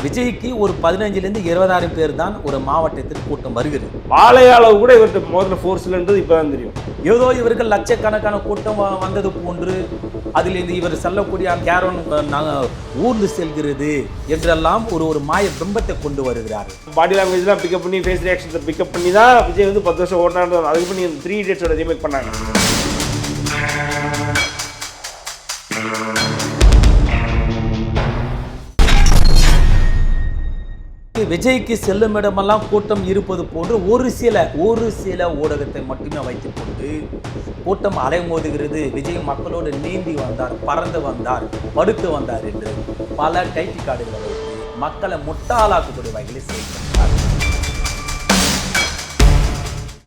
விஜய்க்கு ஒரு 15,000 20,000 பேர் தான் ஒரு மாவட்டத்திற்கு கூட்டம் வருகிறது. பாளையாளவு கூட இவர்கிட்ட முதல்ல ஃபோர்ஸ்லன்றது இப்போதான் தெரியும். ஏதோ இவர்கள் லட்சக்கணக்கான கூட்டம் வந்தது போன்று அதிலிருந்து இவர் செல்லக்கூடிய கேரன் ஊர்ந்து செல்கிறது என்றெல்லாம் ஒரு மாய பிம்பத்தை கொண்டு வருகிறார். பாடி லாங்குவேஜ்லாம் பிக்கப் பண்ணி ஃபேஸ் ரியாக்ஷன்ஸை பிக்கப் பண்ணி தான் விஜய் வந்து 10 வருஷம் ஓட்டாண்டு அதுக்கு பண்ணி அந்த 3 Idiots ரீமேக் பண்ணாங்க. விஜய்க்கு செல்லும் இடமெல்லாம் கூட்டம் இருப்பது போன்று ஒரு சில ஊடகத்தை மட்டுமே வைத்துக் கொண்டு கூட்டம் அலைமோதுகிறது. விஜய் மக்களோடு நீந்தி வந்தார், பறந்து வந்தார், படுத்து வந்தார் என்று பல டைட்டி கார்டுகளை வைத்து மக்களை முட்டாளாக்கக்கூடிய வகையில் செயல்பட்டார்.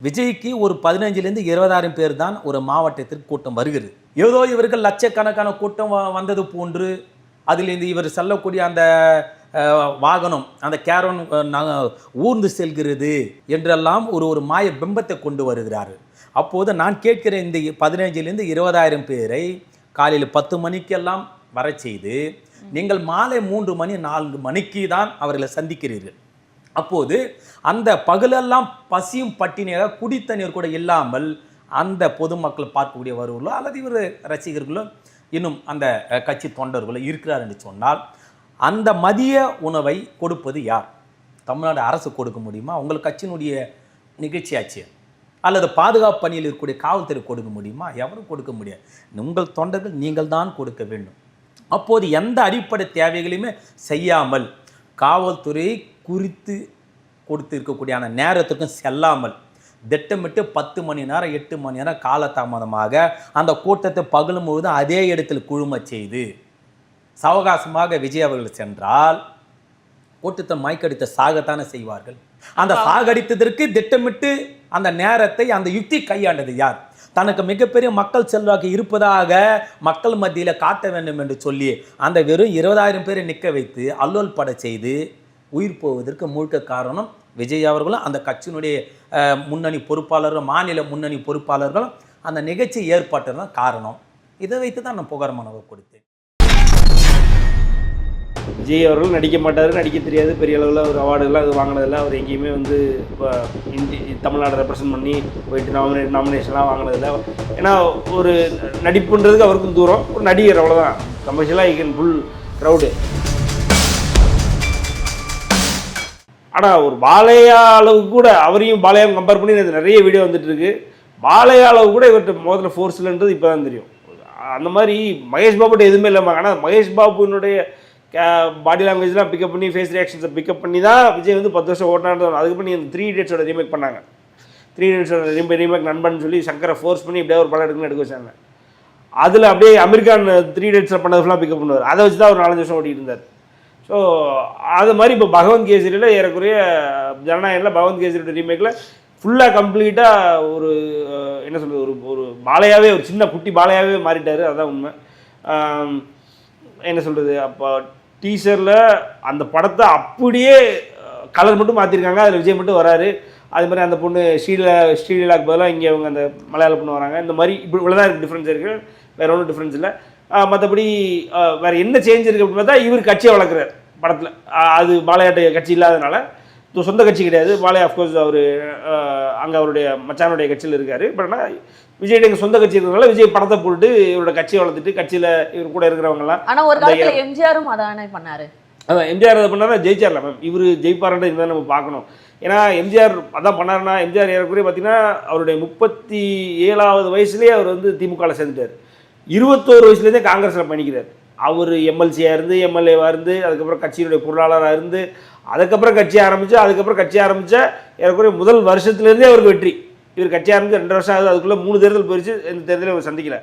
விஜய்க்கு ஒரு 15,000 20,000 பேர் தான் ஒரு மாவட்டத்திற்கு கூட்டம் வருகிறது. ஏதோ இவர்கள் லட்சக்கணக்கான கூட்டம் வந்தது போன்று அதிலிருந்து இவர் செல்லக்கூடிய அந்த வாகனம் அந்த கேரன் ஊர்ந்து செல்கிறது என்றெல்லாம் ஒரு மாய பிம்பத்தை கொண்டு வருகிறார்கள். அப்போது நான் கேட்கிற இந்த 15,000 20,000 பேரை காலையில் 10 மணிக்கெல்லாம் வர செய்து நீங்கள் மாலை 3 மணி 4 மணிக்கு தான் அவர்களை சந்திக்கிறீர்கள். அப்போது அந்த பகலெல்லாம் பசியும் பட்டினியாக குடித்தண்ணீர் கூட இல்லாமல் அந்த பொதுமக்கள் பார்க்கக்கூடிய வருவர்களோ அல்லது இவர் ரசிகர்களோ இன்னும் அந்த கட்சி தொண்டர்களோ இருக்கிறார் என்று சொன்னால் அந்த மதிய உணவை கொடுப்பது யார்? தமிழ்நாடு அரசு கொடுக்க முடியுமா? உங்கள் கட்சியினுடைய நிகழ்ச்சியாச்சு அல்லது பாதுகாப்பு பணியில் இருக்கக்கூடிய காவல்துறை கொடுக்க முடியுமா? எவரும் கொடுக்க முடியாது. உங்கள் தொண்டர்கள் நீங்கள் தான் கொடுக்க வேண்டும். அப்போது எந்த அடிப்படை தேவைகளையுமே செய்யாமல் காவல்துறை குறித்து கொடுத்து இருக்கக்கூடிய அந்த நேரத்துக்கும் செல்லாமல் திட்டமிட்டு 10 மணி நேரம் 8 மணி நேரம் காலதாமதமாக அந்த கூட்டத்தை பகலும் பொழுது அதே இடத்தில் குழும செய்து சவகாசமாக விஜய் அவர்கள் சென்றால் கூட்டத்தை மயக்கடித்த சாகத்தானே செய்வார்கள். அந்த சாகடித்ததற்கு திட்டமிட்டு அந்த நேரத்தை அந்த யுக்தி கையாண்டது யார்? தனக்கு மிகப்பெரிய மக்கள் செல்வாக்கு இருப்பதாக மக்கள் மத்தியில் காட்ட வேண்டும் என்று சொல்லி அந்த வெறும் 20,000 பேரை நிற்க வைத்து அல்லோல் பட செய்து உயிர் போவதற்கு முழுக்க காரணம் விஜய் அவர்களும் அந்த கட்சியினுடைய முன்னணி பொறுப்பாளர்கள், மாநில முன்னணி பொறுப்பாளர்களும் அந்த நிகழ்ச்சி ஏற்பாட்டு தான் காரணம். இதை வைத்து தான் நான் புகார் மனுவை கொடுத்தேன். விஜய் அவர்கள் நடிக்க மாட்டார், நடிக்க தெரியாது, பெரிய அளவில் ஒரு அவார்டுலாம் அது வாங்கினதில்லை. அவர் எங்கேயுமே வந்து இப்போ தமிழ்நாடு ரெப்ரசன்ட் பண்ணி போயிட்டு நாமினேஷன்லாம் வாங்கினதில்லை. ஏன்னா ஒரு நடிப்புன்றதுக்கு அவருக்கும் தூரம், ஒரு நடிகர் அவ்வளோதான். கமர்ஷியலாக கேன் ஃபுல் க்ரௌடு. ஆனால் ஒரு பாலையா அளவுக்கு கூட அவரையும் பாலையாவும் கம்பேர் பண்ணி நிறைய வீடியோ வந்துட்டு இருக்கு. பாலையா அளவு கூட இவர்கிட்ட முதல்ல ஃபோர்ஸ்லன்றது இப்போ தான் தெரியும். அந்த மாதிரி மகேஷ் பாபுட்ட எதுவுமே இல்லாமல், ஆனால் மகேஷ் பாபுனுடைய பாடி லாங்குவேஜ்லாம் பிக்கப் பண்ணி ஃபேஸ் ரியாக்ஷன்ஸை பிக்கப் பண்ணி தான் விஜய் வந்து 10 வருஷம் ஓட்டாண்டு அதுக்கு பண்ணி அந்த 3 Idiots ரீமேக் பண்ணாங்க. 3 Idiots ரீமேக் நண்பன் சொல்லி சங்கரை ஃபோர்ஸ் பண்ணி இப்படியே ஒரு படம் எடுக்க வச்சாங்க. அதில் அப்படியே அமெரிக்கான் 3 Idiots பண்ணது ஃபுல்லாக பிக்கப் பண்ணுவார். அதை வச்சு தான் ஒரு 4-5 வருஷம் ஓட்டிகிட்டு இருந்தார். ஸோ அது மாதிரி இப்போ பகவந்த் கேசரியில் ஏறக்குறைய ஜனநாயகத்தில் பகவந்த் கேசரியோட ரீமேக்கில் ஃபுல்லாக கம்ப்ளீட்டாக ஒரு என்ன சொல்கிறது ஒரு பாலையாகவே ஒரு சின்ன குட்டி பாலையாகவே மாறிட்டார். அதுதான் உண்மை. என்ன சொல்கிறது, அப்போ டீசரில் அந்த படத்தை அப்படியே கலர் மட்டும் மாற்றிருக்காங்க, அதில் விஜய் மட்டும் வராரு. அது மாதிரி அந்த பொண்ணு ஸ்ரீலீலாக்கு பதிலாக இங்கே அவங்க அந்த மலையாள பொண்ணு வராங்க. இந்த மாதிரி இப்படி இவ்வளோ தான் இருக்குது, டிஃப்ரென்ஸ் இருக்குது, வேறு ஒன்றும் டிஃப்ரென்ஸ் இல்லை. மற்றபடி வேறு என்ன சேஞ்ச் இருக்குது அப்படின்னு பார்த்தா இவர் கட்சியை வளர்க்குறார் படத்தில். அது பாலையாட்ட கட்சி இல்லாதனால சொந்த கட்சி கிடையாது. பாலையா அஃப்கோர்ஸ் அவர் அங்கே அவருடைய மச்சானுடைய கட்சியில் இருக்கார். பட் ஆனால் விஜய் எங்கள் சொந்த கட்சி இருக்கிறதுனால விஜய் படத்தை போட்டு இவரோட கட்சியை வளர்த்துட்டு கட்சியில் இவர் கூட இருக்கிறவங்கலாம். ஆனால் ஒரு காலத்தில் எம்ஜிஆரும் அதானே பண்ணார். அதான் எம்ஜிஆர் அதை பண்ணாரா ஜெயிச்சார்ல மேம். இவர் ஜெயிப்பாருன்ற இருந்தால் நம்ம பார்க்கணும். ஏன்னா எம்ஜிஆர் அதான் பண்ணாருன்னா, எம்ஜிஆர் ஏறக்குறைய பார்த்தீங்கன்னா அவருடைய 37வது வயசுலேயே அவர் வந்து திமுகவில் சேர்ந்துட்டார். 21 வயசுலேருந்தே காங்கிரஸில் பயணிக்கிறார். அவர் எம்எல்சியாக இருந்து எம்எல்ஏவாக இருந்து அதுக்கப்புறம் கட்சியினுடைய பொருளாளராக இருந்து அதுக்கப்புறம் கட்சி ஆரம்பித்த ஏறக்குறைய முதல் வருஷத்துலேருந்தே அவருக்கு வெற்றி. இவர் கட்சி ஆரம்பித்து 2 வருஷம் ஆகுது. அதுக்குள்ளே 3 தேர்தல் போயிடுச்சு. எந்த தேர்தலையும் அவர் சந்திக்கல.